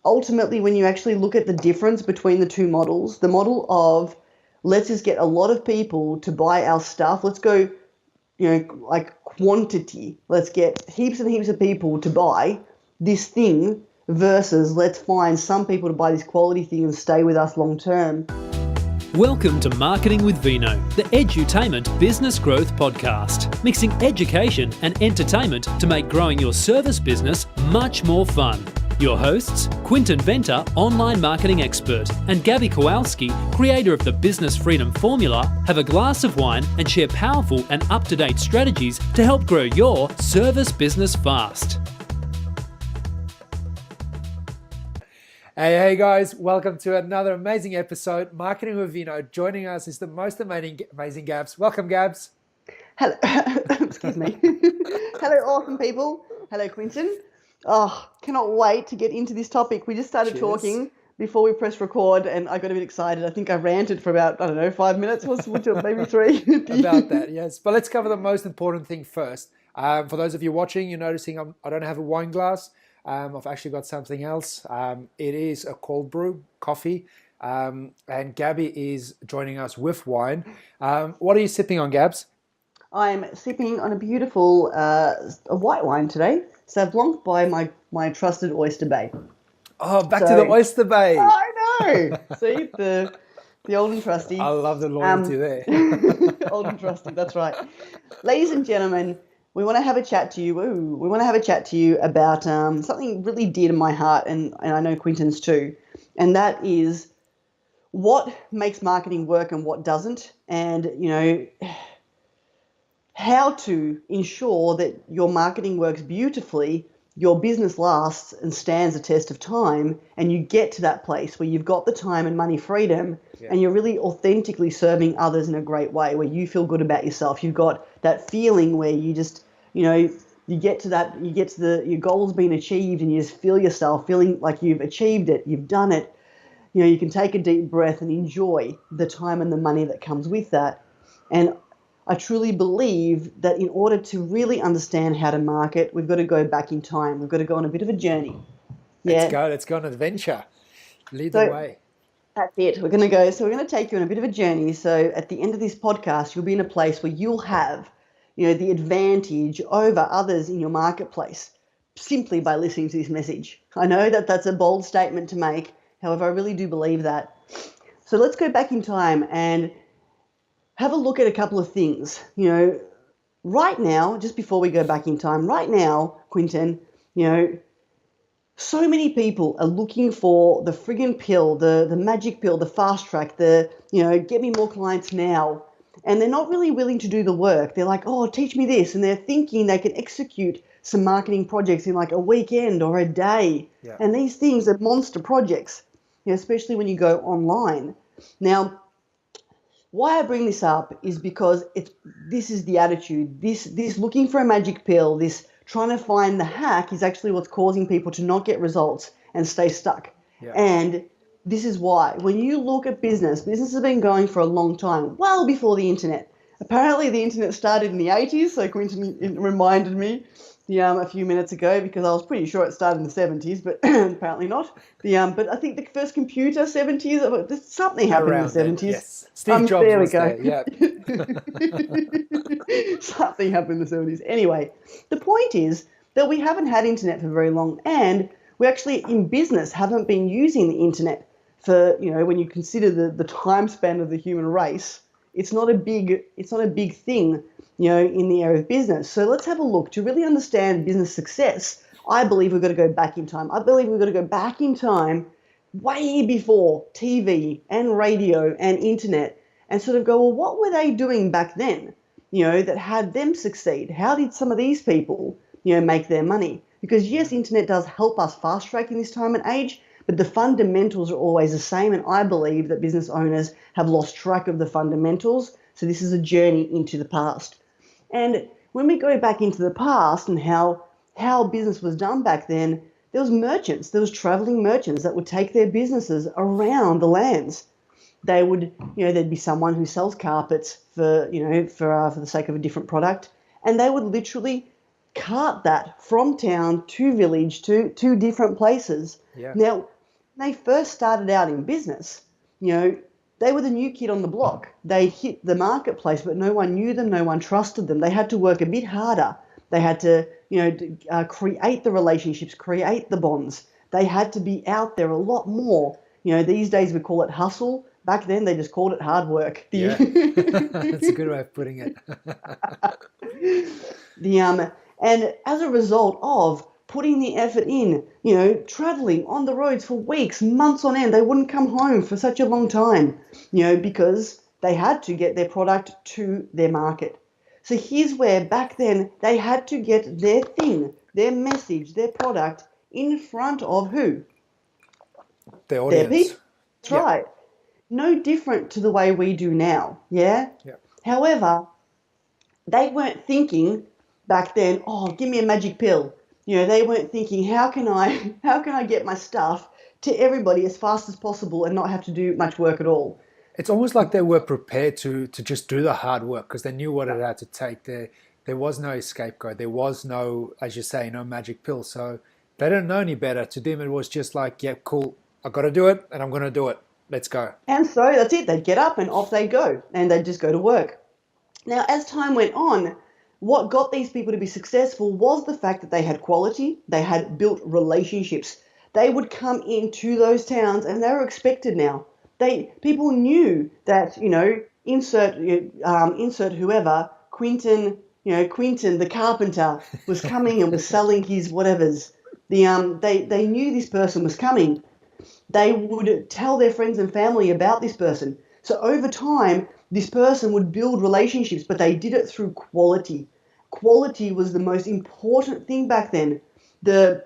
ultimately, when you actually look at the difference between the two models, the model of let's just get a lot of people to buy our stuff. Let's go, like quantity. Let's get heaps and heaps of people to buy this thing versus let's find some people to buy this quality thing and stay with us long term. Welcome to Marketing with Vino, the edutainment business growth podcast, mixing education and entertainment to make growing your service business much more fun. Your hosts, Quinton Venter, online marketing expert, and Gabby Kowalski, creator of the Business Freedom Formula, have a glass of wine and share powerful and up-to-date strategies to help grow your service business fast. Hey guys, welcome to another amazing episode. Marketing with Vino. Joining us is the most amazing Gabs. Welcome, Gabs. Hello, excuse me. Hello, awesome people. Hello, Quinton. Oh, cannot wait to get into this topic. We just started talking before we pressed record, and I got a bit excited. I think I ranted for about, 5 minutes, maybe 3. About that, yes. But let's cover the most important thing first. For those of you watching, you're noticing I don't have a wine glass. I've actually got something else. It is a cold brew coffee, and Gabby is joining us with wine. What are you sipping on, Gabs? I'm sipping on a beautiful a white wine today, Sauv Blanc by my trusted Oyster Bay. Oh, back to the Oyster Bay. I know. See, the old and trusty. I love the loyalty there. Old and trusty, that's right. Ladies and gentlemen, we want to have a chat to you. We want to have a chat to you about something really dear to my heart, and I know Quinton's too, and that is what makes marketing work and what doesn't, and how to ensure that your marketing works beautifully, your business lasts and stands the test of time, and you get to that place where you've got the time and money freedom, and you're really authentically serving others in a great way, where you feel good about yourself. You've got that feeling where you just, you get to your goal's been achieved, and you just feel yourself feeling like you've achieved it, you've done it. You can take a deep breath and enjoy the time and the money that comes with that. And I truly believe that in order to really understand how to market, we've got to go back in time. We've got to go on a bit of a journey. Yeah. Let's go on an adventure. Lead the way. That's it. We're going to take you on a bit of a journey. So at the end of this podcast, you'll be in a place where you'll have, the advantage over others in your marketplace simply by listening to this message. I know that that's a bold statement to make. However, I really do believe that. So let's go back in time and have a look at a couple of things. Right now, just before we go back in time, right now, Quinton, so many people are looking for the friggin' pill, the magic pill, the fast track, get me more clients now. And they're not really willing to do the work. They're like, oh, teach me this. And they're thinking they can execute some marketing projects in like a weekend or a day. Yeah. And these things are monster projects, especially when you go online. Now, why I bring this up is because this is the attitude. This looking for a magic pill, this trying to find the hack is actually what's causing people to not get results and stay stuck. Yeah. And this is why. When you look at business has been going for a long time, well before the internet. Apparently the internet started in the 80s, so Quinton reminded me a few minutes ago, because I was pretty sure it started in the 70s, but apparently not. But I think the first computer, 70s, something happened in the 70s. Yes. Steve Jobs there we was go. There, yeah. Something happened in the 70s. Anyway, the point is that we haven't had internet for very long, and we actually, in business, haven't been using the internet for, when you consider the time span of the human race, it's not a big thing, in the area of business. So let's have a look. To really understand business success, I believe we've got to go back in time. I believe we've got to go back in time way before TV and radio and internet, and sort of go, well, what were they doing back then, that had them succeed? How did some of these people, make their money? Because yes, internet does help us fast track in this time and age, but the fundamentals are always the same, and I believe that business owners have lost track of the fundamentals. So this is a journey into the past. And when we go back into the past and how business was done back then, there was traveling merchants that would take their businesses around the lands. They would, there'd be someone who sells carpets for the sake of a different product, and they would literally cart that from town to village to different places Yeah. Now, when they first started out in business, they were the new kid on the block. They hit the marketplace, but no one knew them, no one trusted them. They had to work a bit harder. They had to, create the relationships, create the bonds. They had to be out there a lot more. These days we call it hustle. Back then they just called it hard work. Yeah. That's a good way of putting it. And as a result of putting the effort in, traveling on the roads for weeks, months on end, they wouldn't come home for such a long time, because they had to get their product to their market. So here's where back then they had to get their thing, their message, their product in front of who? The Their audience. people. That's Yeah. right. No different to the way we do now, yeah? Yeah. However, they weren't thinking back then, oh, give me a magic pill. They weren't thinking, how can I get my stuff to everybody as fast as possible and not have to do much work at all? It's almost like they were prepared to just do the hard work because they knew what it had to take. There was no scapegoat. There was no, as you say, no magic pill. So they didn't know any better. To them, it was just like, yeah, cool. I got to do it, and I'm going to do it. Let's go. And so that's it. They'd get up and off they'd go, and they'd just go to work. Now, as time went on, what got these people to be successful was the fact that they had quality, they had built relationships. They would come into those towns, and they were expected now. People knew that, insert whoever, Quinton the carpenter was coming and was selling his whatevers. They knew this person was coming. They would tell their friends and family about this person. So over time, this person would build relationships, but they did it through quality. Quality was the most important thing back then. The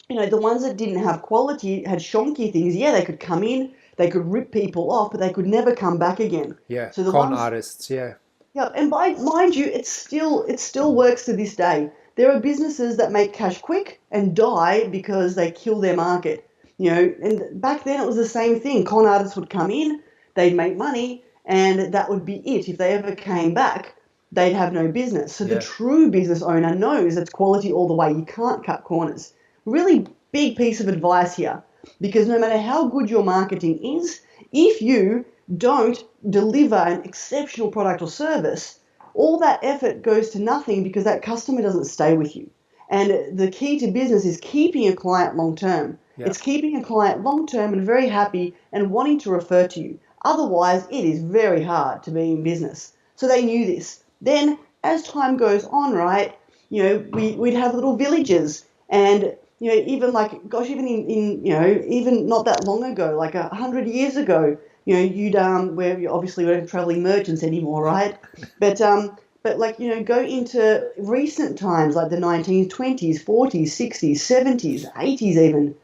ones that didn't have quality had shonky things. Yeah, they could come in, they could rip people off, but they could never come back again. Yeah, so the con ones, artists, yeah. Yeah, and mind you, it still works to this day. There are businesses that make cash quick and die because they kill their market. And back then it was the same thing. Con artists would come in, they'd make money, and that would be it. If they ever came back, they'd have no business. So the true business owner knows it's quality all the way. You can't cut corners. Really big piece of advice here, because no matter how good your marketing is, if you don't deliver an exceptional product or service, all that effort goes to nothing because that customer doesn't stay with you. And the key to business is keeping a client long term. Yeah. It's keeping a client long term and very happy and wanting to refer to you. Otherwise, it is very hard to be in business. So they knew this. Then, as time goes on, right, we'd have little villages, and even like, gosh, even in even not that long ago, like 100 years ago, you'd where obviously we don't have traveling merchants anymore, right? But like, go into recent times, like the 1920s, 40s, 60s, 70s, 80s even,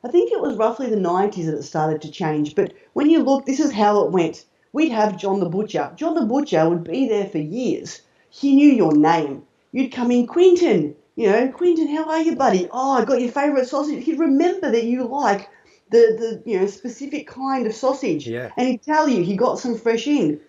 I think it was roughly the 90s that it started to change. But when you look, this is how it went. We'd have John the Butcher. John the Butcher would be there for years. He knew your name. You'd come in, Quinton. Quinton, how are you, buddy? Oh, I got your favourite sausage. He'd remember that you like the specific kind of sausage. Yeah. And he'd tell you he got some fresh in.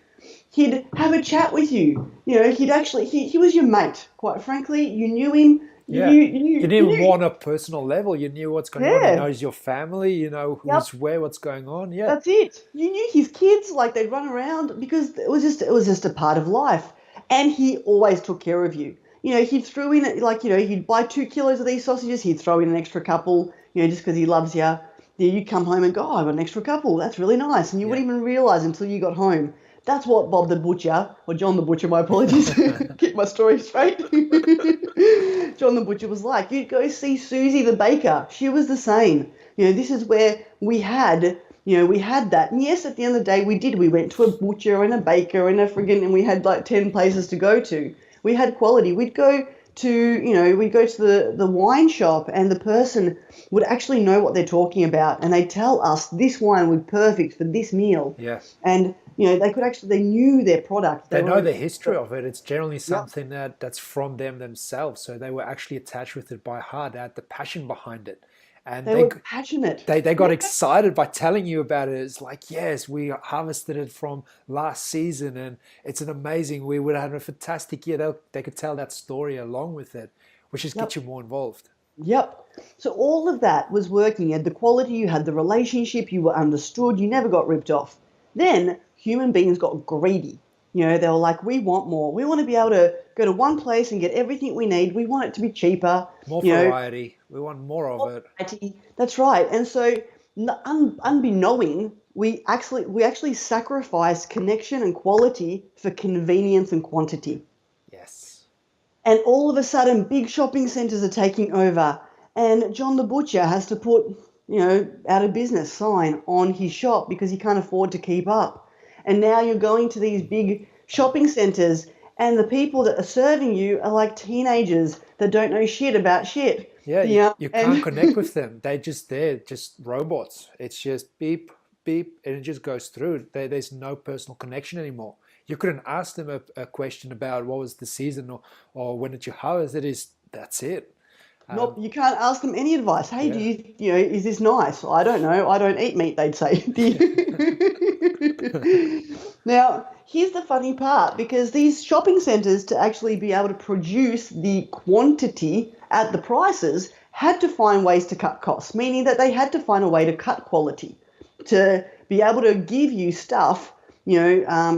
He'd have a chat with you. He was your mate, quite frankly. You knew him. Yeah. You didn't even on a personal level. You knew what's going on. He knows your family. You know who's where, what's going on. Yeah. That's it. You knew his kids, like they'd run around because it was just a part of life. And he always took care of you. He'd throw in, he'd buy 2 kilos of these sausages. He'd throw in an extra couple, just because he loves you. You'd come home and go, oh, I got an extra couple. That's really nice. And you wouldn't even realise until you got home. That's what Bob the Butcher, or John the Butcher, my apologies, keep my story straight. John the Butcher was like. You'd go see Susie the baker. She was the same. This is where we had that. And yes, at the end of the day, we did. We went to a butcher and a baker and and we had like 10 places to go to. We had quality. We'd go to the wine shop, and the person would actually know what they're talking about, and they'd tell us this wine would be perfect for this meal. Yes. And they knew their product. They know the history of it. It's generally something that's from them themselves. So they were actually attached with it by heart. They had the passion behind it. And they were passionate. They got excited by telling you about it. It's like, yes, we harvested it from last season and it's an amazing, we would have a fantastic year. They could tell that story along with it, which just gets you more involved. Yep. So all of that was working. You had the quality, you had the relationship, you were understood, you never got ripped off. Then human beings got greedy. They were like, we want more. We want to be able to go to one place and get everything we need. We want it to be cheaper. More variety. We want more of it. Variety. That's right. And so, unbeknowing, we actually sacrifice connection and quality for convenience and quantity. Yes. And all of a sudden, big shopping centres are taking over, and John the Butcher has to put, out of business sign on his shop because he can't afford to keep up. And now you're going to these big shopping centres, and the people that are serving you are like teenagers that don't know shit about shit. Yeah, you can't connect with them. They're just robots. It's just beep, beep, and it just goes through. There's no personal connection anymore. You couldn't ask them a question about what was the season or when did you harvest it. That's it. Nope, you can't ask them any advice. Hey, is this nice? I don't know. I don't eat meat, they'd say. Now, here's the funny part, because these shopping centres, to actually be able to produce the quantity at the prices, had to find ways to cut costs, meaning that they had to find a way to cut quality, to be able to give you stuff,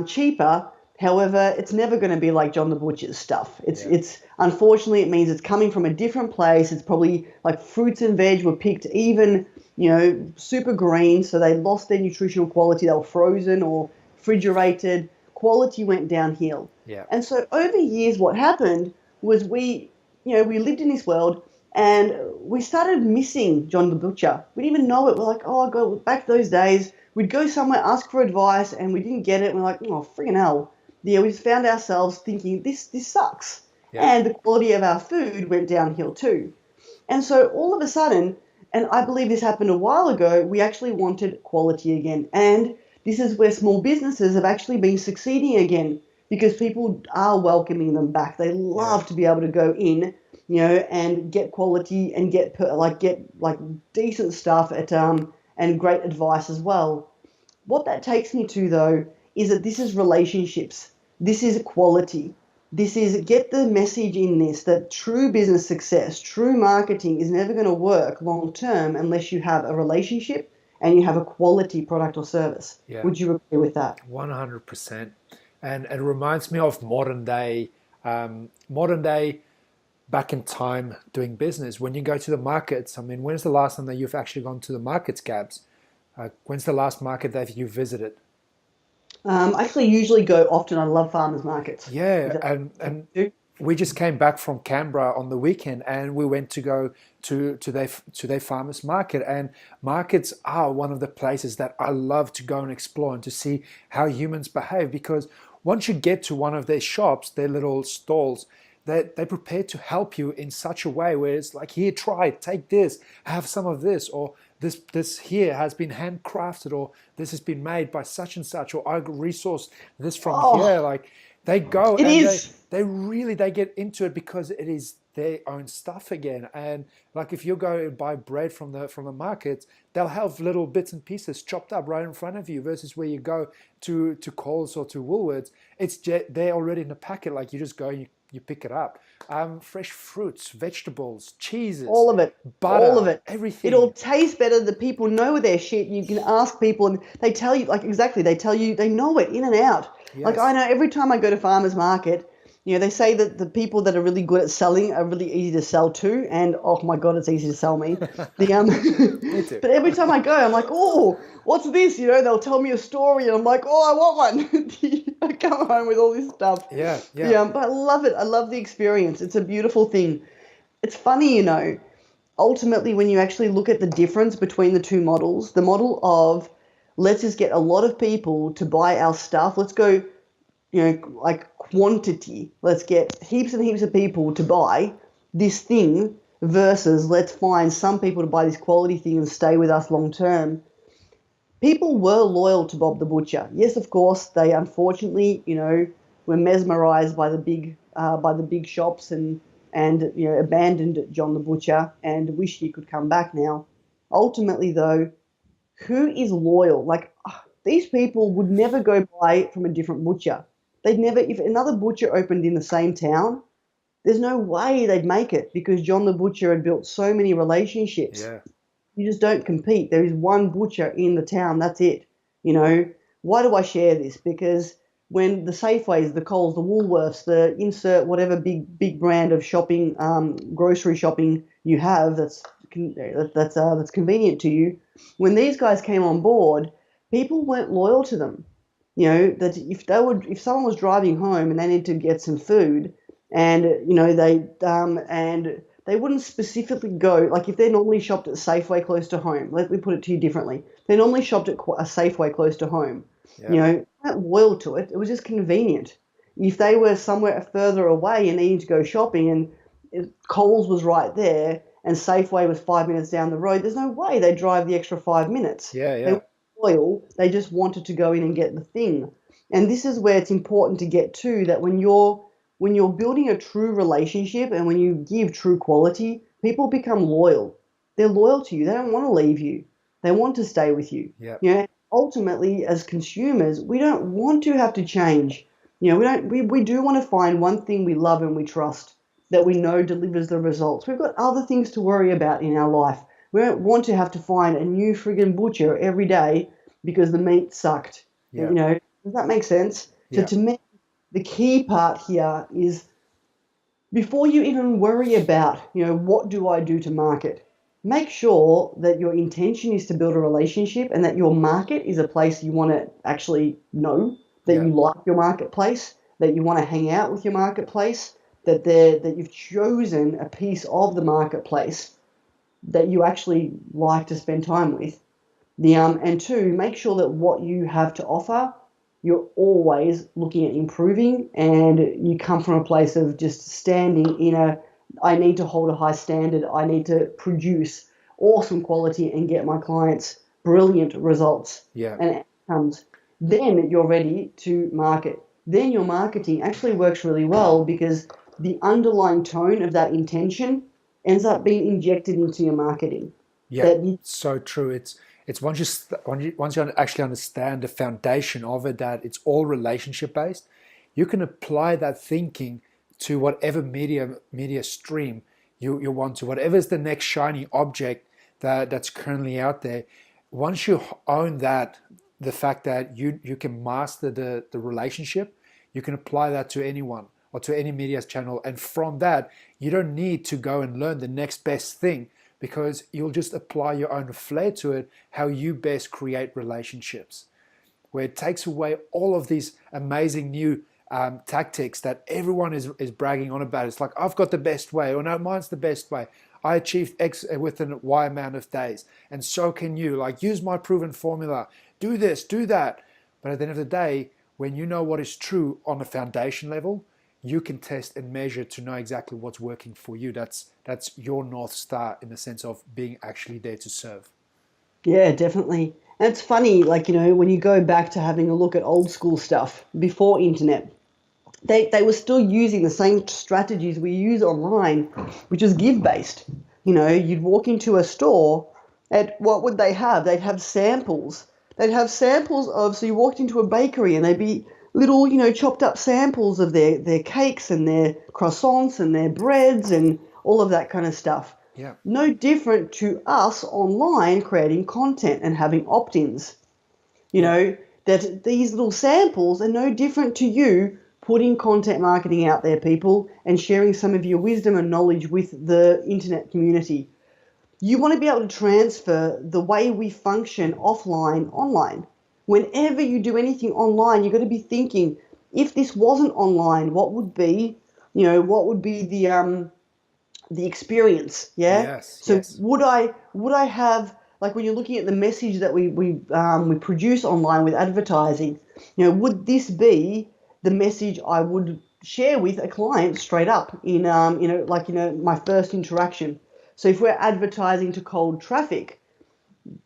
cheaper. However, it's never going to be like John the Butcher's stuff. It's unfortunately, it means it's coming from a different place. It's probably like fruits and veg were picked even, super green, so they lost their nutritional quality. They were frozen or refrigerated. Quality went downhill. Yeah. And so over years, what happened was we lived in this world and we started missing John the Butcher. We didn't even know it. We're like, oh, God, back those days, we'd go somewhere, ask for advice, and we didn't get it. And we're like, oh, friggin' hell. Yeah, we just found ourselves thinking, this sucks. Yeah. And the quality of our food went downhill too. And so all of a sudden, and I believe this happened a while ago, we actually wanted quality again. And this is where small businesses have actually been succeeding again, because people are welcoming them back. They love to be able to go in, and get quality and get decent stuff and great advice as well. What that takes me to, though, is that this is relationships. This is quality. This is get the message in this, that true business success, true marketing is never going to work long term unless you have a relationship and you have a quality product or service. Yeah. Would you agree with that? 100%. And it reminds me of modern day back in time doing business. When you go to the markets, when's the last time that you've actually gone to the markets, Gabs? When's the last market that you visited? I actually usually go often. I love farmers markets. Yeah, and we just came back from Canberra on the weekend, and we went to go to their farmers market. And markets are one of the places that I love to go and explore and to see how humans behave, because once you get to one of their shops, their little stalls, they're prepared to help you in such a way where it's like, here, try it, take this, have some of this, or this here has been handcrafted, or this has been made by such and such, or I resourced this from here. Like, they go they get into it because it is their own stuff again. And like, if you go and buy bread from the market, they'll have little bits and pieces chopped up right in front of you, versus where you go to Coles or to Woolworths, it's they're already in a packet. Like, you just go and you pick it up. Fresh fruits, vegetables, cheeses, all of it, butter, everything. It all tastes better. The people know their shit. You can ask people, and they tell you, they tell you they know it in and out. Yes. Like, I know every time I go to farmers market, they say that the people that are really good at selling are really easy to sell to, and oh my God, it's easy to sell me. Me too. But every time I go, I'm like, oh, what's this? They'll tell me a story, and I'm like, oh, I want one. I come home with all this stuff. Yeah. But I love it. I love the experience. It's a beautiful thing. It's funny, ultimately, when you actually look at the difference between the two models, the model of let's just get a lot of people to buy our stuff. Let's go, like quantity. Let's get heaps and heaps of people to buy this thing, versus let's find some people to buy this quality thing and stay with us long term. People were loyal to Bob the Butcher. Yes, of course, they unfortunately, were mesmerized by the big shops and abandoned John the Butcher and wish he could come back now. Ultimately, though, who is loyal? Like, these people would never go buy from a different butcher. They'd never, if another butcher opened in the same town, There's no way they'd make it because John the Butcher had built so many relationships. Yeah. You just don't compete. There is one butcher in the town. That's it. You know, why do I share this? Because when the Safeways, the Coles, the Woolworths, the insert whatever big brand of shopping, grocery shopping you have that's convenient to you, when these guys came on board, people weren't loyal to them. You know that if someone was driving home and they needed to get some food, and they wouldn't specifically go, like if they normally shopped at Safeway close to home. Let me put it to you differently. They normally shopped at a Safeway close to home. Yeah. You know, not loyal to it. It was just convenient. If they were somewhere further away and needing to go shopping, and Coles was right there and Safeway was 5 minutes down the road, there's no way they'd drive the extra 5 minutes. Yeah, yeah. They weren't loyal. They just wanted to go in and get the thing. And this is where it's important to get to, that when you're building a true relationship and when you give true quality, people become loyal. They're loyal to you. They don't want to leave you. They want to stay with you. Yeah. You know, ultimately, as consumers, we don't want to have to change. You know, we do want to find one thing we love and we trust that we know delivers the results. We've got other things to worry about in our life. We don't want to have to find a new friggin' butcher every day because the meat sucked. Yeah. You know, does that make sense? Yeah. So to me, the key part here is before you even worry about, you know, what do I do to market, make sure that your intention is to build a relationship and that your market is a place you want to actually know, that you like your marketplace, that you want to hang out with your marketplace, that you've chosen a piece of the marketplace that you actually like to spend time with. And two, make sure that what you have to offer, you're always looking at improving, and you come from a place of just standing in I need to hold a high standard, I need to produce awesome quality and get my clients brilliant results and outcomes. Then you're ready to market. Then your marketing actually works really well because the underlying tone of that intention ends up being injected into your marketing. Yeah, so true. It's once you actually understand the foundation of it, that it's all relationship based, you can apply that thinking to whatever media stream you want to, whatever is the next shiny object that's currently out there. Once you own that, the fact that you can master the relationship, you can apply that to anyone or to any media channel, and from that you don't need to go and learn the next best thing, because you'll just apply your own flair to it, how you best create relationships, where it takes away all of these amazing new tactics that everyone is bragging on about. It's like, I've got the best way, or no, mine's the best way. I achieved X within Y amount of days, and so can you. Like, use my proven formula, do this, do that. But at the end of the day, when you know what is true on a foundation level, you can test and measure to know exactly what's working for you. That's your North Star, in the sense of being actually there to serve. Yeah, definitely. And it's funny, like, you know, when you go back to having a look at old school stuff before internet, they were still using the same strategies we use online, which is give-based. You know, you'd walk into a store, and what would they have? They'd have samples. They'd have samples of, so you walked into a bakery and they'd be little, you know, chopped up samples of their cakes and their croissants and their breads and all of that kind of stuff. Yeah. No different to us online creating content and having opt-ins. You know, that these little samples are no different to you putting content marketing out there, people, and sharing some of your wisdom and knowledge with the internet community. You want to be able to transfer the way we function offline, online. Whenever you do anything online, you've got to be thinking, if this wasn't online, what would be, you know, what would be the experience? Yeah. Yes. So yes. would I have, like, when you're looking at the message that we produce online with advertising, you know, would this be the message I would share with a client straight up in my first interaction? So if we're advertising to cold traffic,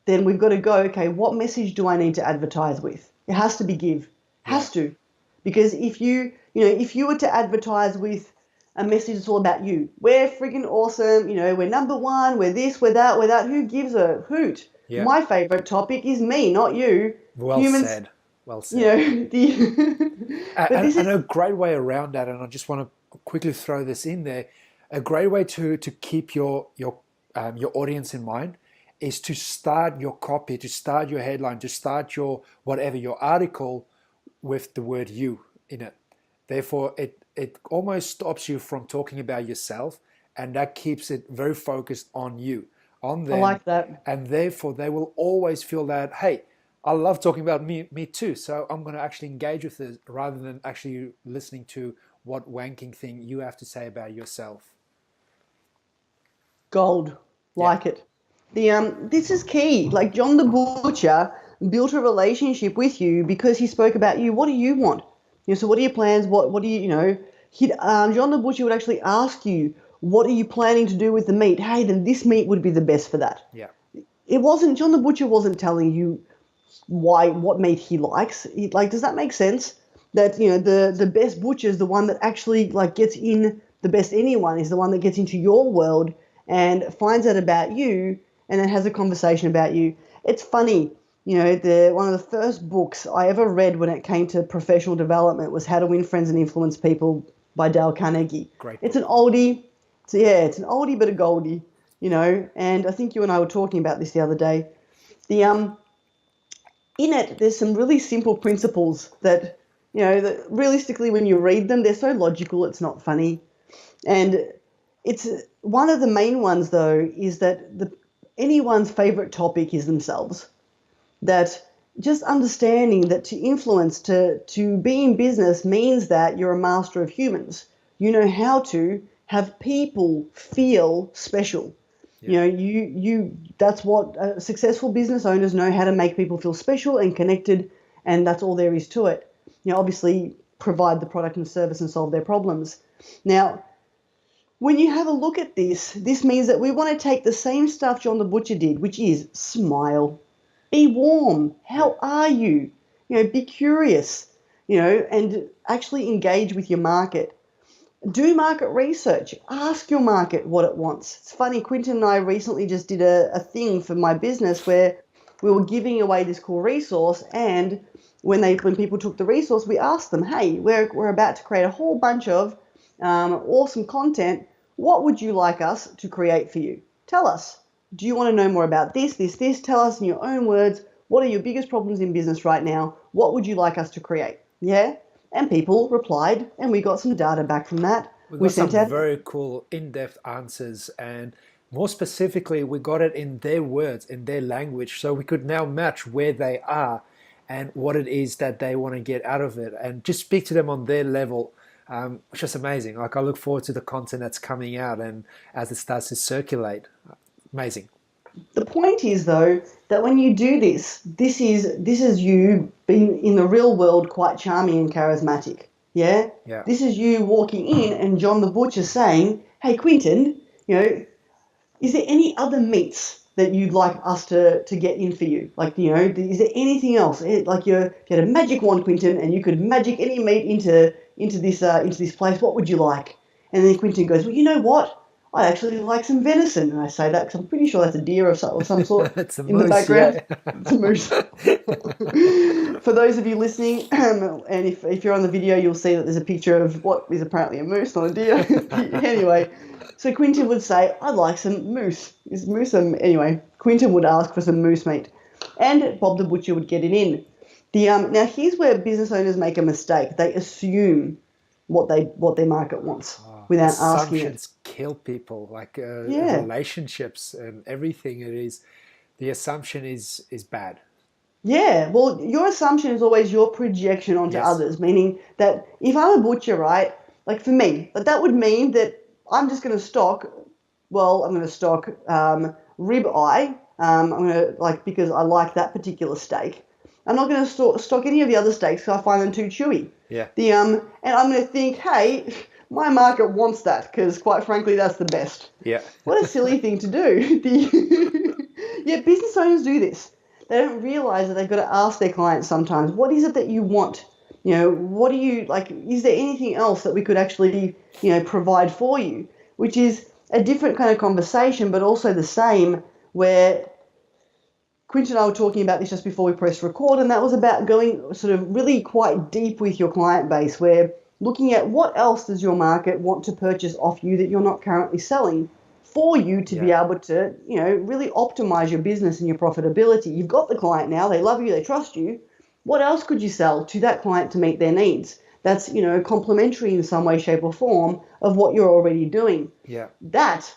then we've got to go, okay, what message do I need to advertise with? It has to be give. Has to. Because if you were to advertise with a message that's all about you, we're friggin' awesome, you know, we're number one, we're this, we're that, who gives a hoot? Yeah. My favorite topic is me, not you. Well said. You know, and a great way around that, and I just want to quickly throw this in there. A great way to keep your audience in mind is to start your copy, to start your headline, to start your whatever, your article with the word you in it. Therefore, it almost stops you from talking about yourself, and that keeps it very focused on you, on I them. like that. And therefore, they will always feel that, hey, I love talking about me too. So I'm going to actually engage with this rather than actually listening to what wanking thing you have to say about yourself. Gold. Like it. This is key. Like John the Butcher built a relationship with you because he spoke about you. What do you want? So what are your plans? What do John the Butcher would actually ask you, what are you planning to do with the meat? Hey, then this meat would be the best for that. Yeah. John the Butcher wasn't telling you what meat he likes. Does that make sense? That, the best butcher is the one that actually gets in, the best anyone is the one that gets into your world and finds out about you and then has a conversation about you. It's funny, one of the first books I ever read when it came to professional development was How to Win Friends and Influence People by Dale Carnegie. Great. It's an oldie. It's an oldie but a goldie, and I think you and I were talking about this the other day. In it, there's some really simple principles that, that realistically when you read them, they're so logical, it's not funny. And it's one of the main ones, though, is that anyone's favorite topic is themselves. That just understanding that to influence, to be in business means that you're a master of humans. You know how to have people feel special. Yeah. That's what successful business owners know, how to make people feel special and connected, and that's all there is to it. Obviously provide the product and service and solve their problems. Now, when you have a look at this means that we want to take the same stuff John the Butcher did, which is smile, be warm, how are you? Be curious, and actually engage with your market. Do market research. Ask your market what it wants. It's funny, Quinton and I recently just did a thing for my business where we were giving away this cool resource, and when people took the resource, we asked them, hey, we're about to create a whole bunch of awesome content. What would you like us to create for you? Tell us. Do you want to know more about this? Tell us in your own words. What are your biggest problems in business right now? What would you like us to create? Yeah? And people replied, and we got some data back from that. We got some very cool in-depth answers, and more specifically, we got it in their words, in their language, so we could now match where they are and what it is that they want to get out of it, and just speak to them on their level, which is amazing. I look forward to the content that's coming out, and as it starts to circulate, amazing. The point is, though, that when you do this is you being in the real world quite charming and charismatic. Yeah? This is you walking in and John the Butcher saying, hey, Quinton, is there any other meats that you'd like us to get in for you? Is there anything else? Like you had a magic wand, Quinton, and you could magic any meat into this place. What would you like? And then Quinton goes, well, you know what? I actually like some venison. And I say that because I'm pretty sure that's a deer of some sort it's a in moose, the background. Yeah. It's a moose. For those of you listening, and if you're on the video, you'll see that there's a picture of what is apparently a moose, not a deer. Anyway, so Quinton would say, I'd like some moose. Is moose anyway, Quinton would ask for some moose meat. And Bob the Butcher would get it in. Now, here's where business owners make a mistake. They assume what their market wants without asking it. Assumptions kill people, relationships and everything. The assumption is bad. Yeah, well, your assumption is always your projection onto others, meaning that if I'm a butcher, right, like for me, that would mean that I'm just going to stock rib eye. I'm going to, because I like that particular steak. I'm not going to stock any of the other steaks because I find them too chewy. Yeah. And I'm going to think, hey, my market wants that because, quite frankly, that's the best. Yeah. What a silly thing to do. Yeah, business owners do this. They don't realize that they've got to ask their clients sometimes, what is it that you want? What do you, is there anything else that we could actually, provide for you? Which is a different kind of conversation, but also the same, where Quinton and I were talking about this just before we pressed record, and that was about going sort of really quite deep with your client base, where looking at what else does your market want to purchase off you that you're not currently selling for you to be able to, really optimize your business and your profitability. You've got the client now, they love you, they trust you. What else could you sell to that client to meet their needs? That's, complementary in some way, shape, or form of what you're already doing. Yeah. That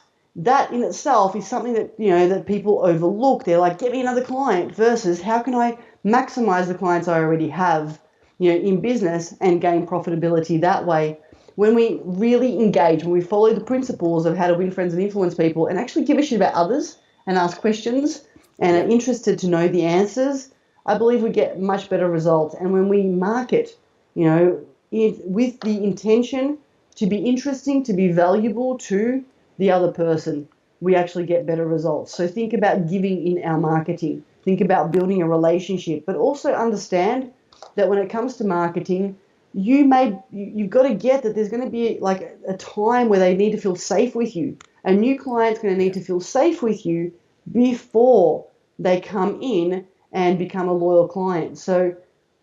in itself is something that, that people overlook. They're like, get me another client versus how can I maximize the clients I already have, in business and gain profitability that way. When we really engage, when we follow the principles of how to win friends and influence people and actually give a shit about others and ask questions and are interested to know the answers, I believe we get much better results. And when we market, with the intention to be interesting, to be valuable to the other person, we actually get better results. So think about giving in our marketing. Think about building a relationship, but also understand that when it comes to marketing, you've got to get that there's going to be like a time where they need to feel safe with you. A new client's going to need to feel safe with you before they come in and become a loyal client. So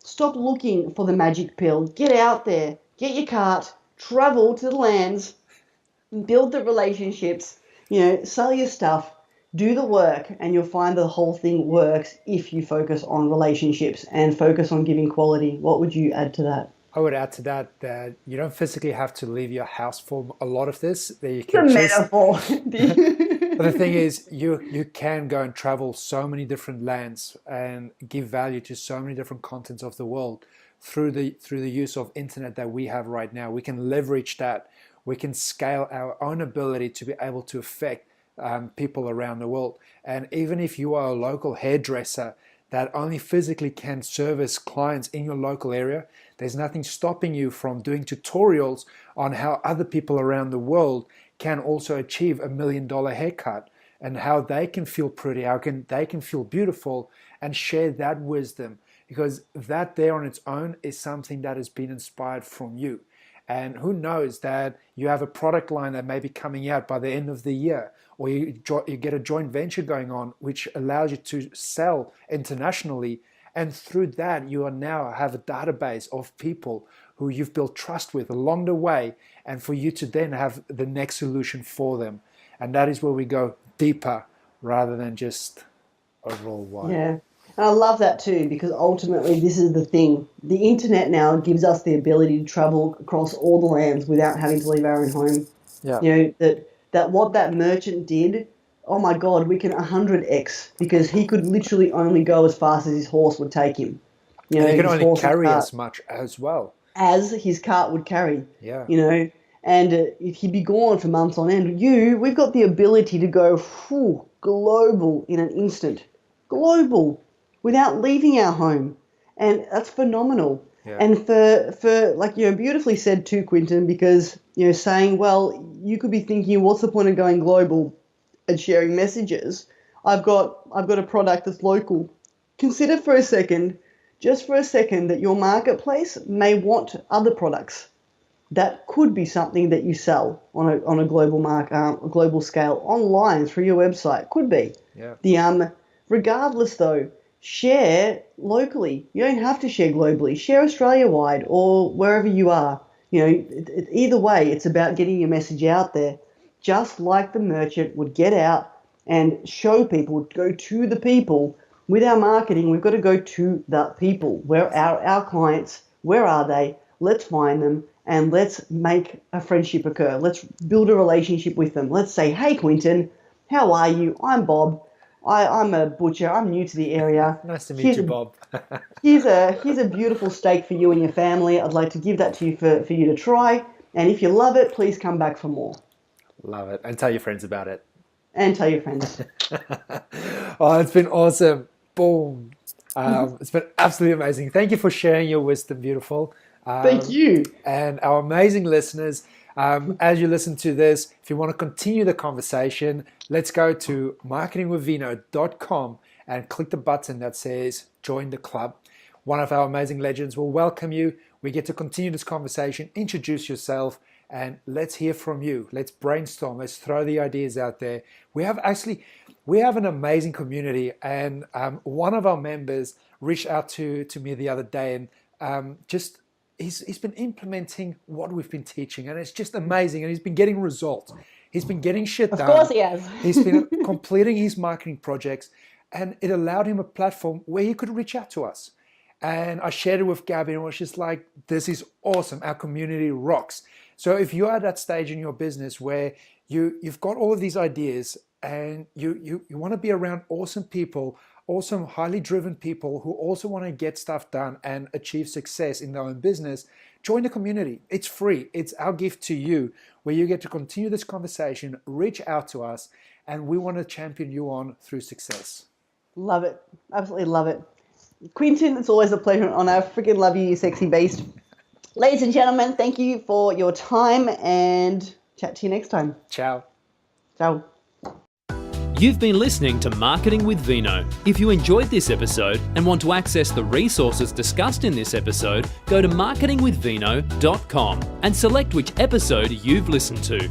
stop looking for the magic pill. Get out there, get your cart, travel to the lands, build the relationships, sell your stuff, do the work, and you'll find the whole thing works if you focus on relationships and focus on giving quality. What would you add to that? I would add to that you don't physically have to leave your house for a lot of this. That you It's can a just. metaphor. But the thing is, you can go and travel so many different lands and give value to so many different continents of the world through the use of internet that we have right now. We can leverage that. We can scale our own ability to be able to affect people around the world. And even if you are a local hairdresser that only physically can service clients in your local area, there's nothing stopping you from doing tutorials on how other people around the world can also achieve $1 million haircut and how they can feel pretty, they can feel beautiful, and share that wisdom, because that there on its own is something that has been inspired from you. And who knows that you have a product line that may be coming out by the end of the year, or you get a joint venture going on, which allows you to sell internationally. And through that, you are now have a database of people who you've built trust with along the way, and for you to then have the next solution for them. And that is where we go deeper rather than just overall wide. Yeah. And I love that too, because ultimately this is the thing. The internet now gives us the ability to travel across all the lands without having to leave our own home. Yeah. That what that merchant did, oh my God, we can 100x, because he could literally only go as fast as his horse would take him. And you can his only horse and carry cart, as much as well. as his cart would carry. Yeah. And if he'd be gone for months on end, we've got the ability to go global in an instant. Global. Without leaving our home. And that's phenomenal. Yeah. And for like, beautifully said too, Quinton, because, saying, well, you could be thinking, what's the point of going global and sharing messages? I've got a product that's local. Consider just for a second, that your marketplace may want other products. That could be something that you sell on a global scale online through your website. Could be. Yeah. Regardless though, share locally. You don't have to share globally. Share Australia-wide or wherever you are. Either way, it's about getting your message out there. Just like the merchant would get out and show people, go to the people. With our marketing, we've got to go to the people. Where are our clients? Where are they? Let's find them and let's make a friendship occur. Let's build a relationship with them. Let's say, hey, Quinton, how are you? I'm Bob. I'm a butcher. I'm new to the area. Nice to meet you, Bob. here's a beautiful steak for you and your family. I'd like to give that to you for you to try. And if you love it, please come back for more. Love it. And tell your friends about it. And tell your friends. Oh, it's been awesome. Boom. It's been absolutely amazing. Thank you for sharing your wisdom, beautiful. Thank you. And our amazing listeners, as you listen to this, if you want to continue the conversation, let's go to marketingwithvino.com and click the button that says join the club. One of our amazing legends will welcome you. We get to continue this conversation, introduce yourself, and let's hear from you. Let's brainstorm. Let's throw the ideas out there. We have an amazing community, and one of our members reached out to me the other day and just he's been implementing what we've been teaching, and it's just amazing. And he's been getting results. He's been getting shit done. Of course he has. He's been completing his marketing projects, and it allowed him a platform where he could reach out to us. And I shared it with Gabby, and it was just like, this is awesome. Our community rocks. So if you're at that stage in your business where you've got all of these ideas and you want to be around awesome people, awesome, highly driven people who also want to get stuff done and achieve success in their own business, join the community. It's free. It's our gift to you, where you get to continue this conversation, reach out to us, and we want to champion you on through success. Love it. Absolutely love it. Quinton, it's always a pleasure and honor. Freaking love you, you sexy beast. Ladies and gentlemen, thank you for your time, and chat to you next time. Ciao. Ciao. You've been listening to Marketing with Vino. If you enjoyed this episode and want to access the resources discussed in this episode, go to marketingwithvino.com and select which episode you've listened to.